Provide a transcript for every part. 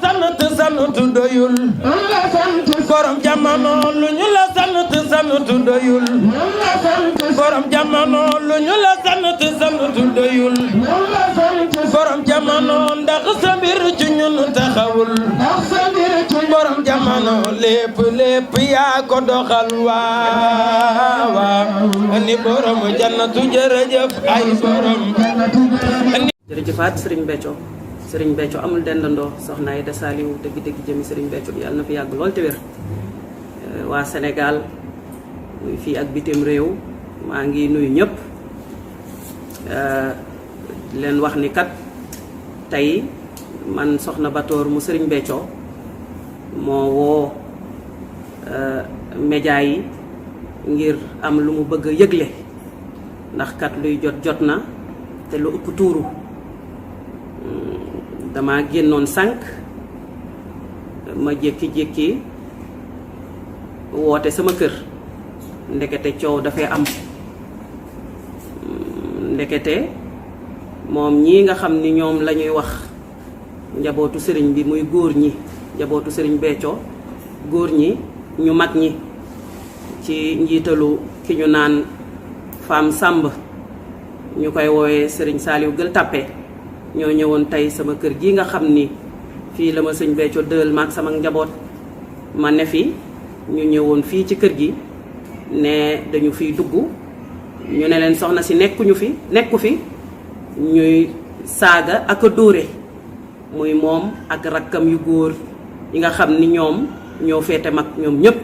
sant doyul borom jamono lu ñu la sant doyul borom jamono lu ñu la sant doyul borom jamono ndax sa mbir ci ñun taxawul borom jamono lépp yaa ko doxal waaw ni borom jannatu jërëjëf ay borom jërëjëfaat Serigne Béthio amul dendandoo soxna Aïda Saliou dëgg-dëgg jëmi Serigne Béthio yàlla na fi yàgg lool te wér waa Sénégal muy fii ak bitim réew maa ngi nuyu ñëpp leen wax ni kat tey man soxna Batoor mu Serigne Béthio moo woo média yi ngir am lu mu bëgg a yëgle ndax kat luy jot na te lu ëpp tuuru dama génnoon sànq ma jékki-jékki woote sama kër ndekete coow dafay am ndekete moom ñii nga xam ni ñoom la ñuy wax njabootu sëriñ bi muy góor ñi njabootu sëriñ Béthio góor ñi ñu mag ñi ci njiitalu ki ñu naan Fam Samb ñu koy woowee sëriñ Saliou Gueule Tapée ñoo ñëwoon tey sama kër gi nga xam ni fii la ma sëñ Béthio dël maag sama njaboot ma ne fi ñu ñëwoon fii ci kër gi ne dañu fiy dugg ñu ne leen soxna si nekku fi ñuy saaga ak a dóore muy moom ak rakkam yu góor yi nga xam ni ñoom ñoo féete mag ñoom ñëpp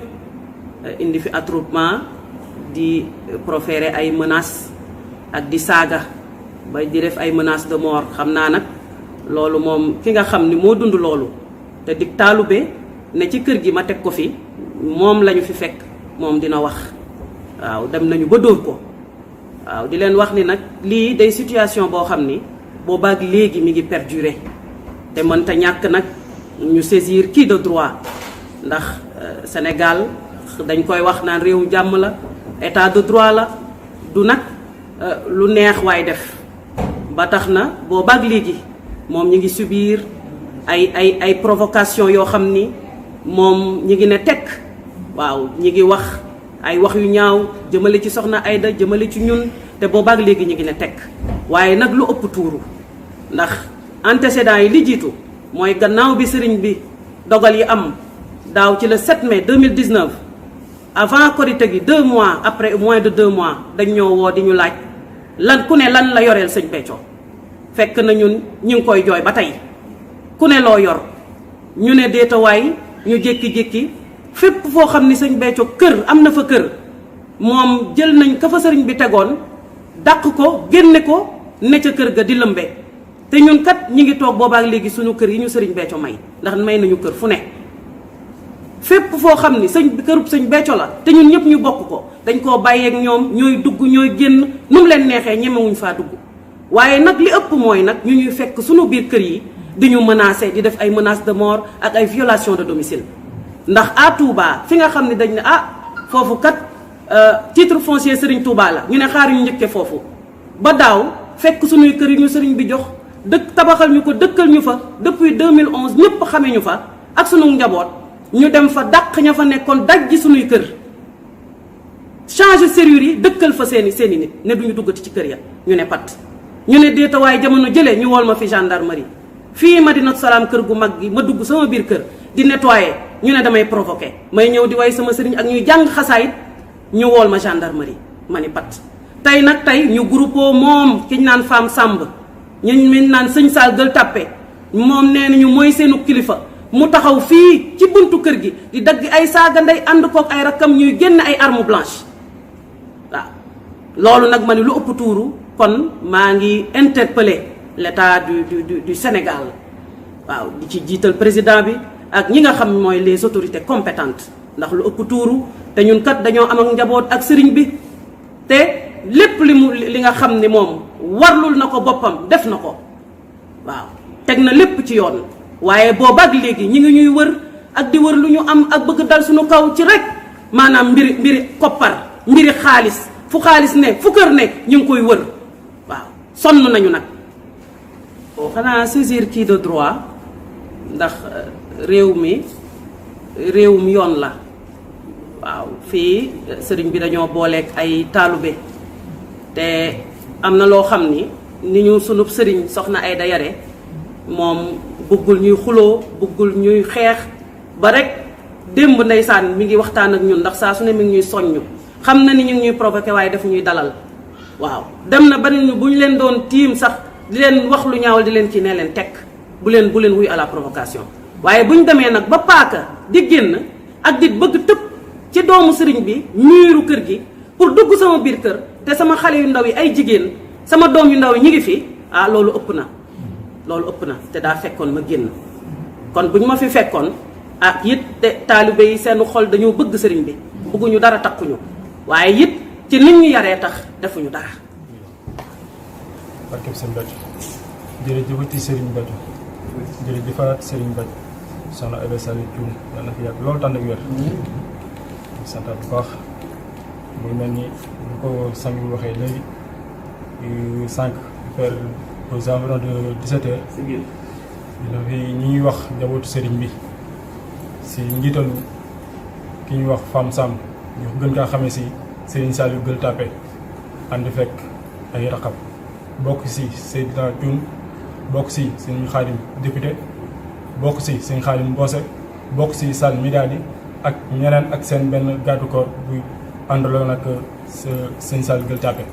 indi fi attroupement di proférer ay menaces ak di saaga ba di def ay menaces de mort xam naa nag loolu moom ki nga xam ni moo dund loolu te dig taalube ne ci kër gi ma teg ko fi moom lañu fi fekk moom dina wax waaw dem nañu ba dóor ko waaw di leen wax ni nag lii day situation boo xam ni boobaak léegi mi ngi perdurer te mënta ñàkk nag ñu saisir qui de droit ndax Sénégal dañ koy wax naan réewu jàmm la état de droit la du nag lu neex waay def ba tax na boobaak léegi moom ñi ngi subir ay provocation yoo xam ni moom ñi ngi ne tekk waaw ñi ngi wax ay wax yu ñaaw jëmale ci soxna Aïda jëmale ci ñun te boobaak léegi ñi ngi ne tekk waaye nag lu ëpp tuuru ndax antécédents yi li jiitu mooy gannaaw bi sëriñ bi dogal yi am daaw ci le 7 mai 2019 avant Korité gi 2 mois après moins de 2 mois dañ ñoo woo di ñu laaj lan ku ne lan la yoreel sëñ Béthio fekk na ñun ñu ngi koy jooy ba tey ku ne loo yor ñu ne déetawaay ñu jékki-jékki fépp foo xam ni sëñ Béthio kër am na fa kër moom jël nañ ka fa sëriñ bi tegoon dàq ko génne ko ne ca kër ga di lëmbe te ñun kat ñi ngi toog boobaak léegi suñu kër yi ñu sëriñ Béthio may ndax may nañu kër fu ne fépp foo xam ni kërub sëñ Béthio la te ñun ñëpp ñu bokk ko dañ koo bàyyeek ñoom ñooy dugg ñooy génn nu mu leen neexee ñemewuñ faa dugg waaye nag li ëpp mooy nag ñu ñuy fekk suñu biir kër yi di ñu menacer di def ay menaces de mort ak ay violation de domicile ndax à Touba fi nga xam ne dañ ne foofu kat titre foncier Serigne Touba la ñu ne xaar ñu njëkkee foofu ba daaw fekk suñuy kër yi ñu Serigne bi jox dëkk tabaxal ñu ko dëkkal ñu fa depuis 2011 ñëpp xamee ñu fa ak sunu njaboot ñu dem fa dàq ña fa nekkoon daj ji suñuy kër changer serrure yi dëkkal fa seeni nit ne duñu duggati ci kër ya ñu ne pat ñu ne déetawaay jamono jëlee ñu wool ma fi gendarmerie fii Madinatu Salaam kër gu mag gi ma dugg sama biir kër di nettoyer ñu ne damay provoquer may ñëw di way sama sëriñ ak ñuy jàng xasaayit ñu wool ma gendarmerie ma ni pat tey ñu groupé moom ki ñu naan Fam Samb ñu naan sëñ Sall Gueule Tapée moom nee nañu mooy seenu kilifa mu taxaw fii ci buntu kër gi di dagg ay saaga ndey ànd kook ay rakkam ñuy génn ay armes blanches waaw loolu nag ma ni lu ëpp tuuru kon maa ngi interpeller l'état du Sénégal waaw di ci jiital président bi ak ñi nga xam mooy les autorités compétentes ndax lu ëpp tuuru te ñun kat dañoo am ak njaboot ak sëriñ bi te lépp li nga xam ni moom warlul na ko boppam def na ko waaw teg na lépp ci yoon waaye boobaak léegi ñi ngi ñuy wër ak di wër lu ñu am ak bëgg dal suñu kaw ci rek maanaam mbiri koppar mbiri xaalis fu xaalis ne fu kër ne ñu ngi koy wër waaw sonn nañu nag xanaa saisir kii de droit ndax réew mi réewum yoon la waaw fii sëriñ bi dañoo booleeg ay taalube te am na loo xam ni ñu sunub sëriñ soxna Aïda Yare moom bëggul ñuy xuloo bëggul ñuy xeex ba rek démb ndeysaan mi ngi waxtaan ak ñun ndax saa su ne mi ngi ñuy soññu xam na ni ñu ngi ñuy provoqué waaye daf ñuy dalal waaw dem na ba ñu bu ñu leen doon tiim sax di leen wax lu ñaawal di leen ci ne leen tekk bu leen wuy à la provocation waaye bu ñu demee nag ba paaka di génn ak di bëgg tëb ci doomu sëriñ bi miiru kër gi pour dugg sama biir kër te sama xale yu ndaw yi ay jigéen sama doom yu ndaw yi ñu ngi fi loolu ëpp na te daa fekkoon ma génn kon bu ñu ma fi fekkoon it te taalibe yi seen xol dañoo bëgg sëriñ bi bëgguñu dara takkuñu waaye it ci nit ñu yaree tax defuñu dara. barkeb sëriñ Béthio jërëjëfati sëriñ Béthio jërëjëfaat sëriñ Béthio soxna Aïda Saliou Thioune yal na fi yàgg loolu tànn ak wér sant bu baax muy mel ni lu ko sang bi waxee léegi 5 vers aux environs de 17 heures dina fi ñi ñuy wax njabootu sëriñ bi si njiitalu ki ñuy wax Fam Sam ñu gën kaa xamee si Serigne Saliou Gueule Tapée ànd fekk ay raqab bokk si Seydina Thioune bokk si Serigne Khadim député bokk si Serigne Khadim Mbose bokk si Sall Midadi ak ñeneen ak seen benn garde corps bu àndaloon ak Serigne Saliou Gueule Tapée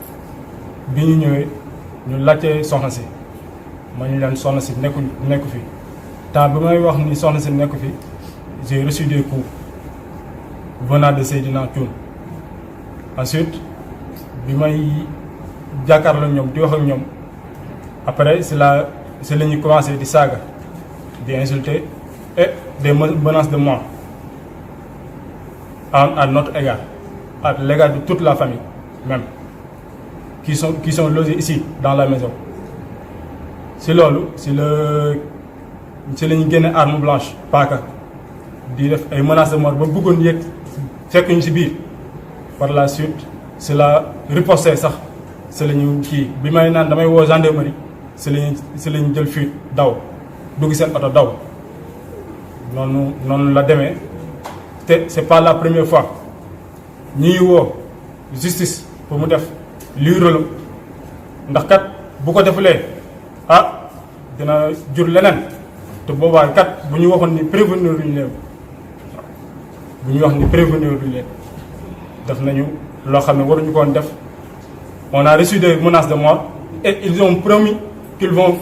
bi ñu ñëwee ñu laajte soxna si ma ñu leen soxna si nekku fi temps bi may wax ni soxna si nekku fi j'ai reçu des coups venant de Seydina Thioune ensuite bi may jàkkaarloo ñoom di wax ak ñoom après c'est la ñuy commencé di saaga di insulter et des menaces de mort à notre égard à l'égard de toute la famille même qui sont logés ici dans la maison si loolu si la ñu génne arme blanche paaka di def ay menaces de mort ba bëggoon yëg fekk ñu si biir par la suite c'est la riposté sax c'est la ñu kii bi may naan damay woo gendarmerie c'est la ñu jël fuite daw dugg seen oto daw noonu la demee te c'est pas la première fois ñuy woo justice pour mu def lii rôlam ndax kat bu ko defulee dina jur leneen te boobaa kat bu ñu waxoon ni prévenir luñu leen bu ñu wax ni prévenir luñu leen def nañu loo xam ne waruñu koon def. On a reçu des menaces de mort et ils ont promis qu'ils vont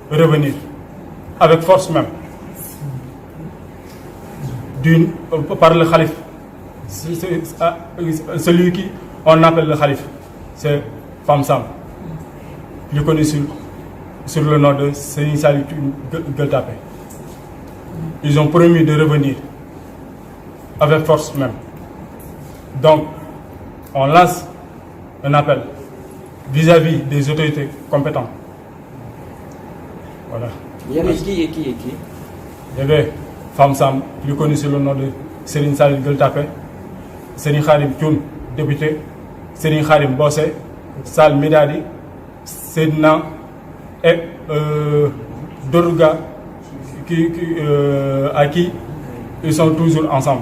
revenir avec force même par le khalife. Celui qui on appelle le khalife, c'est Fam Sam, plus connu sur le nom de Serigne Saliou Gueule Tapée. Ils ont promis de revenir avec force même. Donc, on lance un appel vis-à-vis des autorités compétentes. Voilà. Il y avait qui et qui? Il y avait Fam Sam, plus connu sur le nom de Serigne Saliou Gueule Tapée, Serigne Khadim Thioune, député, Serigne Khadim Mbose, Sall Midadi, Seydina et d'autres gars à qui ils sont toujours ensemble.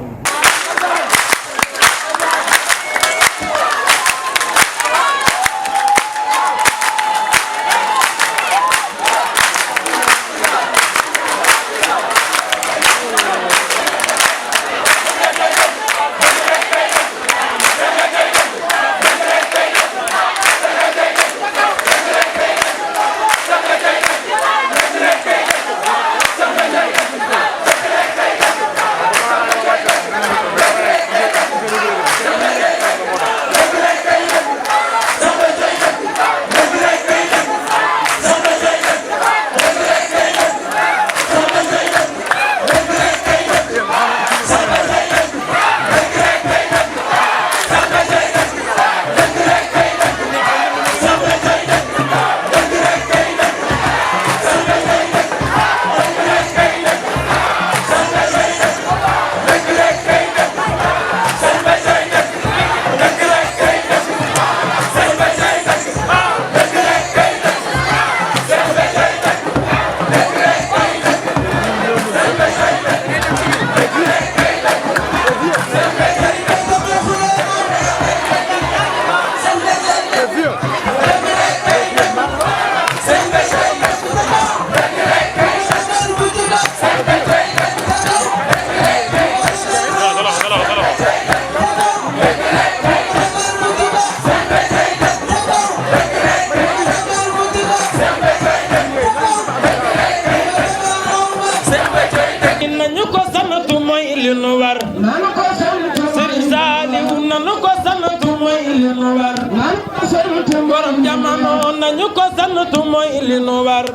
borom jamono nañu ko sant mooy li nu war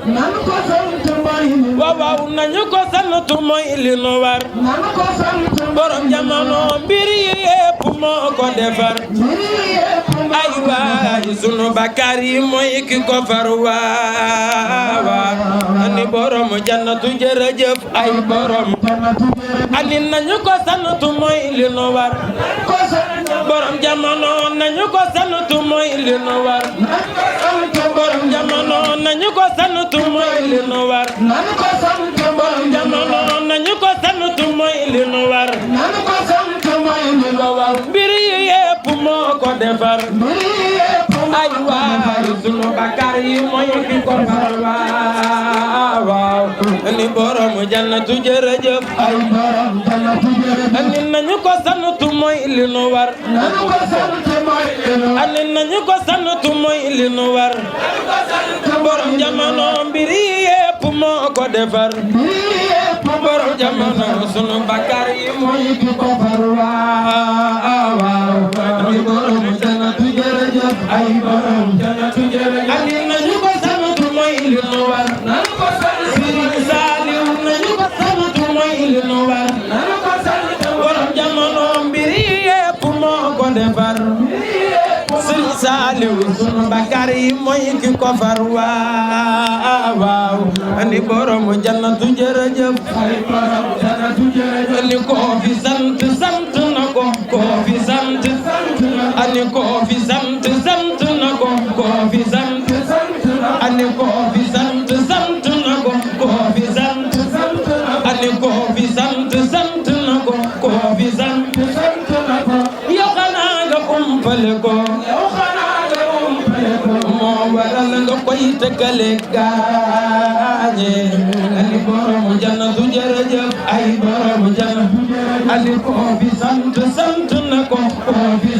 waaw waaw nañu ko sant mooy li nu war borom jamono mbir yi yépp moo ko defar ay waay sunu bakkaar yi mooy ki ko far waaw ani borom jannatu jërëjëf ay borom ani nañu ko sant mooy li nu war borom jamono nañu ko sant mooy li nu war borom jamono nañu ko sant mooy li nu war borom jamono nañu ko sant mooy li nu war mbir yi yépp moo ko defar ay waay sunu bakkaar yi mooy ki ko far waaw ni borom jannatu jërëjëf ay borom jannatu jërëjëf ani nañu ko sant mooy li nu war ani nañu ko sant mooy li nu war borom jamono mbir yi yépp moo ko defar borom jamono sunu bakkaar yi mooy ki ko far waaw ni borom jannatu jërëjëf ay borom jannatu jërëjëf ani nañu ko sant mooy li nu war Sëriñ Saaliw nañu ko sant mooy li nu war borom jamono mbir yi yépp moo ko defar Sëriñ Saaliw sunu bakkaar yi mooy ki ko far waaw ani borom jannatu jërëjëf ani ko fi sant sant na ko fi sant ani ko fi sant sant na ko fi sant ani ko fi sant sant na ko fi sant ani ko fi sant sant na ko fi sant yow xanaa nga umpale ko moo waral nga koy tëkkale gaañe ani borom jannatu jërëjëf ay borom jannatu ani ko fi sant sant na ko fi